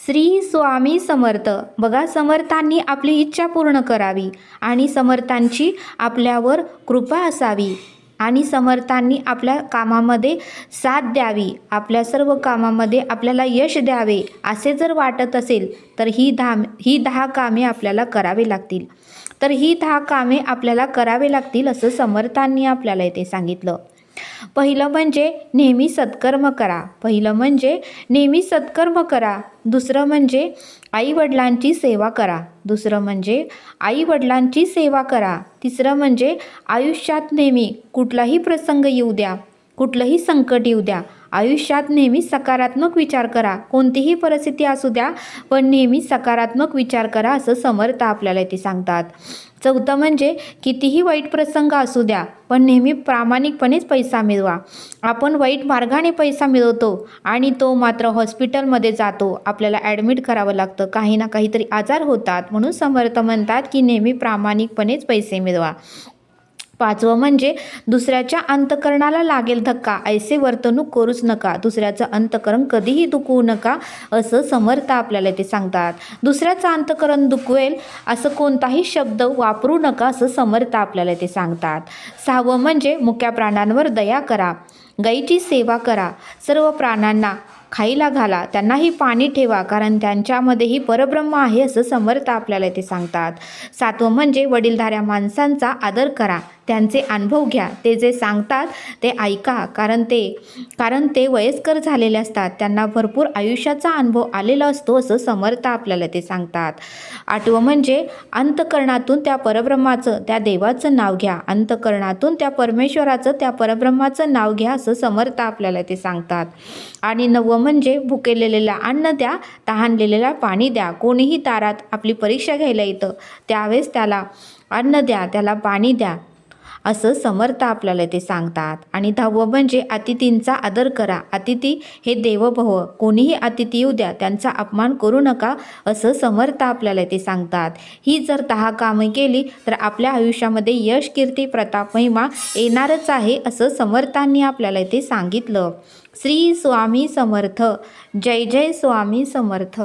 श्री स्वामी समर्थ. बघा, समर्थांनी आपली इच्छा पूर्ण करावी आणि समर्थांची आपल्यावर कृपा असावी आणि समर्थांनी आपल्या कामामध्ये साथ द्यावी, आपल्या सर्व कामामध्ये आपल्याला यश द्यावे असे जर वाटत असेल तर ही 10 कामे आपल्याला करावी लागतील. तर ही 10 कामे आपल्याला करावे लागतील असं समर्थांनी आपल्याला इथे सांगितलं. पहिलं म्हणजे नेहमी सत्कर्म करा. दुसरं म्हणजे आई-वडिलांची सेवा करा. तिसरं म्हणजे आयुष्यात नेहमी कुठलाही प्रसंग येऊ द्या, कुठलंही संकट येऊ द्या, आयुष्यात नेहमी सकारात्मक विचार करा. कोणतीही परिस्थिती असू द्या, पण नेहमी सकारात्मक विचार करा असं समर्थ आपल्याला इथे सांगतात. चौथं म्हणजे कितीही वाईट प्रसंग असू द्या, पण नेहमी प्रामाणिकपणेच पैसा मिळवा. आपण वाईट मार्गाने पैसा मिळवतो आणि तो मात्र हॉस्पिटलमध्ये जातो, आपल्याला ॲडमिट करावं लागतं, काही ना काहीतरी आजार होतात. म्हणून समर्थ म्हणतात की नेहमी प्रामाणिकपणेच पैसे मिळवा. पाचवं म्हणजे दुसऱ्याच्या अंतःकरणाला लागेल धक्का ऐसे वर्तणूक करूच नका. दुसऱ्याचं अंतःकरण कधीही दुखवू नका असं समर्थ आपल्याला ते सांगतात. दुसऱ्याचं अंतःकरण दुखवेल असं कोणताही शब्द वापरू नका असं समर्थ आपल्याला ते सांगतात. सहावं म्हणजे मुक्या प्राण्यांवर दया करा, गायीची सेवा करा, सर्व प्राण्यांना खायला घाला, त्यांनाही पाणी ठेवा, कारण त्यांच्यामध्येही परब्रह्म आहे असं समर्थ आपल्याला ते सांगतात. सातवं म्हणजे वडीलधाऱ्या माणसांचा आदर करा, त्यांचे अनुभव घ्या, ते जे सांगतात ते ऐका, कारण ते वयस्कर झालेले असतात, त्यांना भरपूर आयुष्याचा अनुभव आलेला असतो असं समर्थ आपल्याला ते सांगतात. आठवं म्हणजे अंतःकरणातून त्या परब्रह्माचं, त्या देवाचं नाव घ्या, अंतःकरणातून त्या परमेश्वराचं, त्या परब्रह्माचं नाव घ्या असं समर्थ आपल्याला ते सांगतात. आणि नववं म्हणजे भुकेलेल्याला अन्न द्या, तहानलेल्याला पाणी द्या. कोणीही दारात आपली परीक्षा घ्यायला येतं, त्यावेळेस त्याला अन्न द्या, त्याला पाणी द्या असं समर्थ आपल्याला ते सांगतात. आणि 10वं म्हणजे अतिथींचा आदर करा, अतिथी हे देवभव, कोणीही अतिथी येऊ द्या, त्यांचा अपमान करू नका असं समर्थ आपल्याला ते सांगतात. ही जर 10 कामे केली तर आपल्या आयुष्यामध्ये यश, कीर्ती, प्रताप, महिमा येणारच आहे असं समर्थांनी आपल्याला ते सांगितलं. श्री स्वामी समर्थ. जय जय स्वामी समर्थ.